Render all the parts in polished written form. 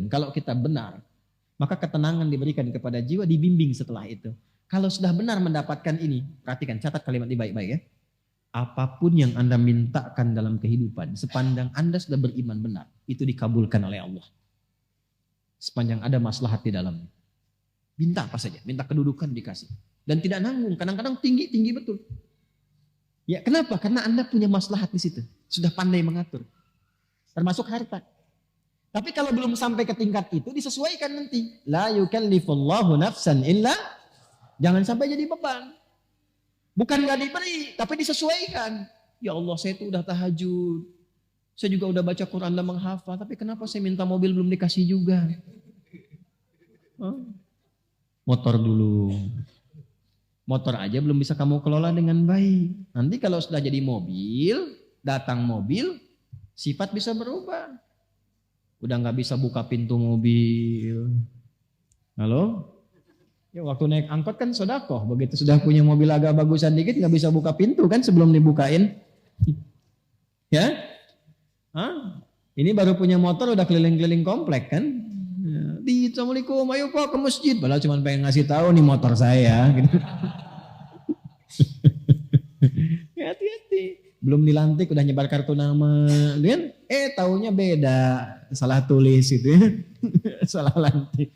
Kalau kita benar, maka ketenangan diberikan kepada jiwa, dibimbing setelah itu. Kalau sudah benar mendapatkan ini, perhatikan, catat kalimat ini baik-baik ya. Apapun yang Anda mintakan dalam kehidupan, sepanjang Anda sudah beriman benar, itu dikabulkan oleh Allah. Sepanjang ada maslahat di dalamnya. Minta apa saja, minta kedudukan dikasih. Dan tidak nanggung, kadang-kadang tinggi-tinggi betul. Ya kenapa? Karena Anda punya maslahat di situ. Sudah pandai mengatur. Termasuk harta. Tapi kalau belum sampai ke tingkat itu, disesuaikan nanti. La yukallifullahu nafsan illa. Jangan sampai jadi beban. Bukan gak diberi, tapi disesuaikan. Ya Allah, saya itu udah tahajud. Saya juga udah baca Quran dan menghafal. Tapi kenapa saya minta mobil belum dikasih juga? Motor dulu. Motor aja belum bisa kamu kelola dengan baik. Nanti kalau sudah jadi mobil, datang mobil, sifat bisa berubah. Udah gak bisa buka pintu mobil. Halo? Ya waktu naik angkot kan sodakoh. Begitu sudah punya mobil agak bagusan dikit gak bisa buka pintu kan sebelum dibukain. Ya? Hah? Ini baru punya motor udah keliling-keliling komplek kan? Ya, Assalamualaikum, ayo Pak ke masjid. Padahal cuma pengen ngasih tahu nih motor saya. Gitu. Ya, hati-hati. Belum dilantik udah nyebar kartu nama, kan? Taunya beda, salah tulis gitu ya, salah lantik.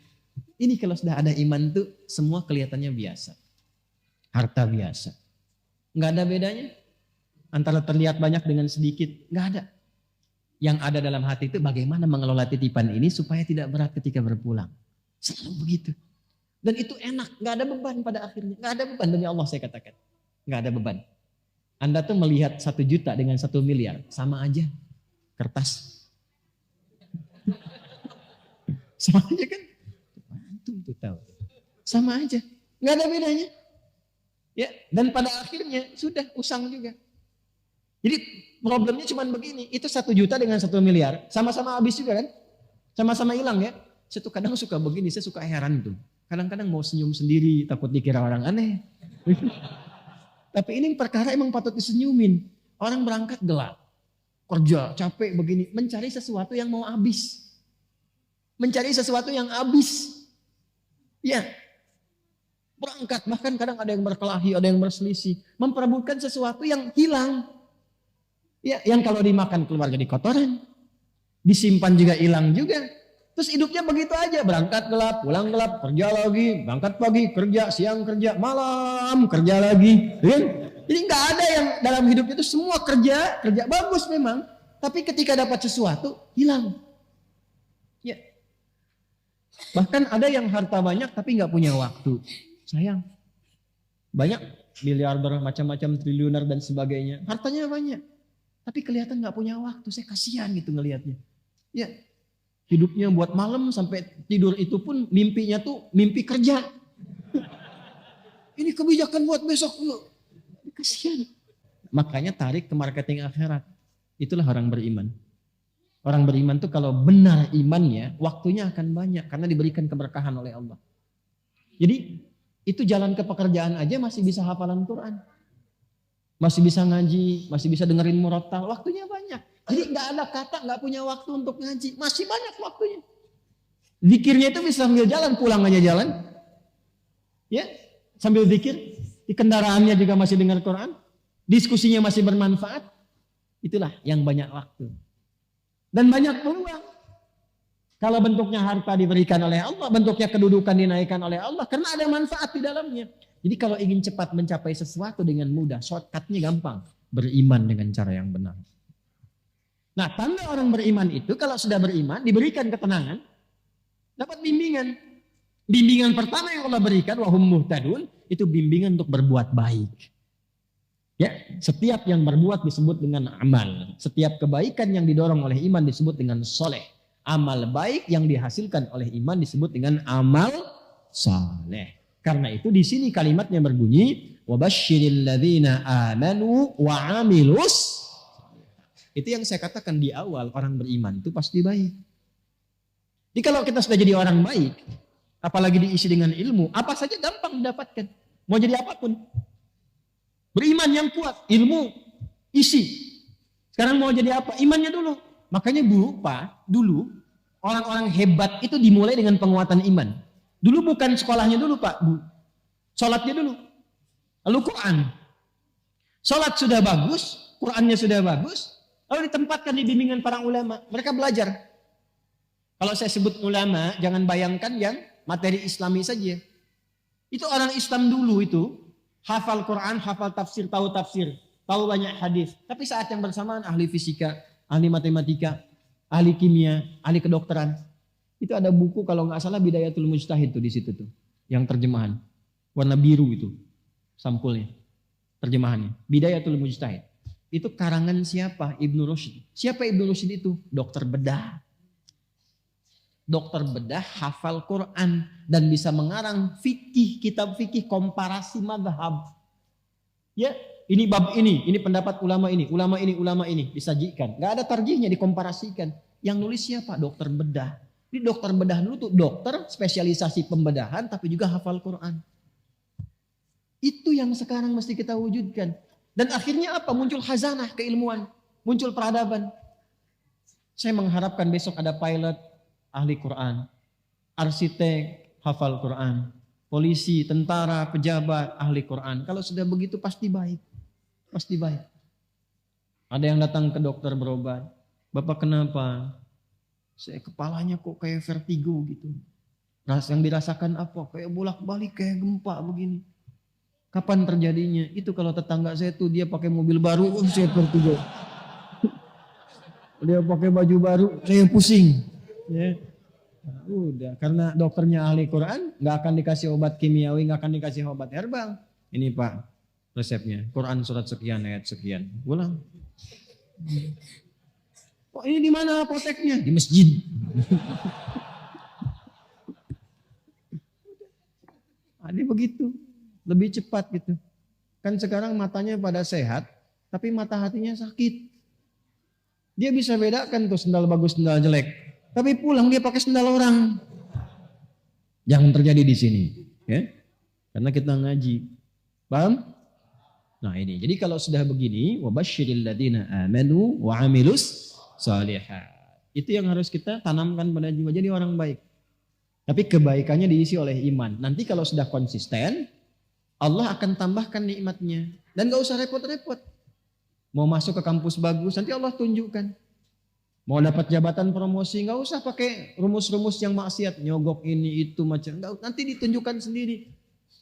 Ini kalau sudah ada iman tuh semua kelihatannya biasa, harta biasa, nggak ada bedanya antara terlihat banyak dengan sedikit, nggak ada. Yang ada dalam hati itu bagaimana mengelola titipan ini supaya tidak berat ketika berpulang, selalu begitu. Dan itu enak, nggak ada beban pada akhirnya, nggak ada beban demi Allah saya katakan, nggak ada beban. Anda tuh melihat 1 juta dengan 1 miliar, sama aja. Kertas. Sama aja kan? Antum tuh tahu. Sama aja. Nggak ada bedanya. Ya, dan pada akhirnya sudah usang juga. Jadi problemnya cuma begini, itu 1 juta dengan 1 miliar, sama-sama habis juga kan? Sama-sama hilang ya. Saya tuh kadang suka begini, saya suka heran tuh. Kadang-kadang mau senyum sendiri, takut dikira orang aneh. Tapi ini perkara emang patut disenyumin. Orang berangkat gelap, kerja, capek begini, mencari sesuatu yang mau habis. Mencari sesuatu yang habis. Ya, berangkat, bahkan kadang ada yang berkelahi, ada yang berselisih. Memperebutkan sesuatu yang hilang. Ya, yang kalau dimakan keluar jadi kotoran. Disimpan juga hilang juga. Terus hidupnya begitu aja, berangkat gelap, pulang gelap, kerja lagi, berangkat pagi, kerja, siang kerja, malam kerja lagi. Jadi nggak ada yang dalam hidupnya itu semua kerja bagus memang, tapi ketika dapat sesuatu hilang. Ya. Bahkan ada yang harta banyak tapi nggak punya waktu. Sayang. Banyak miliarder, macam-macam triliuner dan sebagainya. Hartanya banyak, tapi kelihatan nggak punya waktu. Saya kasihan gitu ngelihatnya. Ya. Hidupnya buat malam sampai tidur itu pun mimpinya tuh mimpi kerja. Ini kebijakan buat besok. Kasihan. Makanya tarik ke marketing akhirat. Itulah orang beriman. Orang beriman tuh kalau benar imannya, waktunya akan banyak karena diberikan keberkahan oleh Allah. Jadi itu jalan ke pekerjaan aja masih bisa hafalan Quran. Masih bisa ngaji, masih bisa dengerin murattal, waktunya banyak. Jadi nggak ada kata nggak punya waktu untuk ngaji, masih banyak waktunya. Zikirnya itu bisa sambil jalan, pulang aja jalan. Ya, sambil zikir, di kendaraannya juga masih dengar Quran, diskusinya masih bermanfaat. Itulah yang banyak waktu. Dan banyak peluang. Kalau bentuknya harta diberikan oleh Allah, bentuknya kedudukan dinaikkan oleh Allah, karena ada manfaat di dalamnya. Jadi kalau ingin cepat mencapai sesuatu dengan mudah, shortcutnya gampang. Beriman dengan cara yang benar. Nah, tanda orang beriman itu kalau sudah beriman diberikan ketenangan, dapat bimbingan. Bimbingan pertama yang Allah berikan wahum muhtadun itu bimbingan untuk berbuat baik. Ya, setiap yang berbuat disebut dengan amal. Setiap kebaikan yang didorong oleh iman disebut dengan soleh. Amal baik yang dihasilkan oleh iman disebut dengan amal soleh. Karena itu di sini kalimatnya berbunyi wabasyiril ladzina amanu wa amilus. Itu yang saya katakan di awal, orang beriman itu pasti baik. Jadi kalau kita sudah jadi orang baik, apalagi diisi dengan ilmu, apa saja gampang didapatkan. Mau jadi apapun. Beriman yang kuat, ilmu, isi. Sekarang mau jadi apa? Imannya dulu. Makanya dulu Orang-orang hebat itu dimulai dengan penguatan iman. Dulu bukan sekolahnya dulu Pak, Bu. Sholatnya dulu. Lalu Quran. Sholat sudah bagus, Qurannya sudah bagus, lalu ditempatkan di bimbingan para ulama. Mereka belajar. Kalau saya sebut ulama, jangan bayangkan yang materi Islami saja. Itu orang Islam dulu itu, hafal Quran, hafal tafsir, tahu banyak hadis. Tapi saat yang bersamaan ahli fisika, ahli matematika, ahli kimia, ahli kedokteran. Itu ada buku kalau nggak salah Bidayatul Mujtahid tuh di situ tuh, yang terjemahan warna biru itu sampulnya. Terjemahannya, Bidayatul Mujtahid. Itu karangan siapa? Ibnu Rushd. Siapa Ibnu Rushd itu? Dokter bedah. Dokter bedah hafal Quran dan bisa mengarang fikih, kitab fikih komparasi mazhab. Ya, ini bab ini pendapat ulama ini disajikan. Gak ada tarjihnya, dikomparasikan. Yang nulis siapa? Dokter bedah. Ini dokter bedah dulu tuh dokter spesialisasi pembedahan tapi juga hafal Quran. Itu yang sekarang mesti kita wujudkan. Dan akhirnya apa? Muncul khazanah keilmuan. Muncul peradaban. Saya mengharapkan besok ada pilot ahli Quran. Arsitek hafal Quran. Polisi, tentara, pejabat ahli Quran. Kalau sudah begitu pasti baik. Pasti baik. Ada yang datang ke dokter berobat. Bapak kenapa? Saya kepalanya kok kayak vertigo gitu. Yang dirasakan apa? Kayak bolak-balik, kayak gempa begini. Kapan terjadinya? Itu kalau tetangga saya tuh dia pakai mobil baru, saya vertigo. Dia pakai baju baru, saya pusing. Ya. Nah, udah, karena dokternya ahli Quran, nggak akan dikasih obat kimiawi, nggak akan dikasih obat herbal. Ini Pak resepnya, Quran surat sekian ayat sekian. Ulang. Oh ini di mana apoteknya? Di masjid. Ada begitu. Lebih cepat gitu. Kan sekarang matanya pada sehat, tapi mata hatinya sakit. Dia bisa bedakan tuh sendal bagus, sendal jelek. Tapi pulang dia pakai sendal orang. Jangan terjadi di sini. Ya? Karena kita ngaji. Paham? Nah ini, jadi kalau sudah begini, wabasyiril ladina amanu wa amilus shalihat. Itu yang harus kita tanamkan pada jiwa. Jadi orang baik. Tapi kebaikannya diisi oleh iman. Nanti kalau sudah konsisten, Allah akan tambahkan nikmatnya. Dan gak usah repot-repot. Mau masuk ke kampus bagus, nanti Allah tunjukkan. Mau dapat jabatan promosi, gak usah pakai rumus-rumus yang maksiat. Nyogok ini, itu, macam. Nanti ditunjukkan sendiri.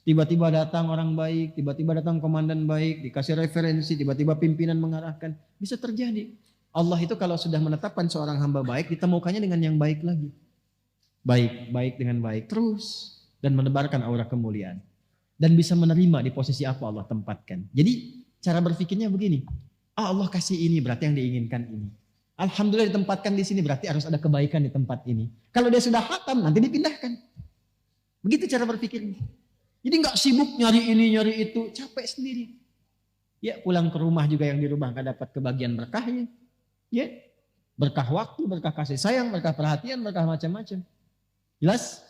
Tiba-tiba datang orang baik, tiba-tiba datang komandan baik, dikasih referensi, tiba-tiba pimpinan mengarahkan. Bisa terjadi. Allah itu kalau sudah menetapkan seorang hamba baik, ditemukannya dengan yang baik lagi. Baik dengan baik terus. Dan menebarkan aura kemuliaan. Dan bisa menerima di posisi apa Allah tempatkan. Jadi cara berpikirnya begini. Allah kasih ini berarti yang diinginkan ini. Alhamdulillah ditempatkan di sini berarti harus ada kebaikan di tempat ini. Kalau dia sudah hatam nanti dipindahkan. Begitu cara berpikirnya. Jadi nggak sibuk nyari ini nyari itu, capek sendiri. Ya pulang ke rumah juga yang di rumah nggak dapat kebagian berkahnya. Ya berkah waktu, berkah kasih sayang, berkah perhatian, berkah macam-macam. Jelas?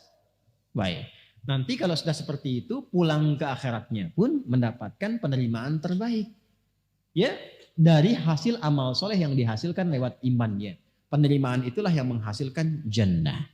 Baik. Nanti kalau sudah seperti itu, pulang ke akhiratnya pun mendapatkan penerimaan terbaik. Ya, dari hasil amal soleh yang dihasilkan lewat imannya. Penerimaan itulah yang menghasilkan jannah.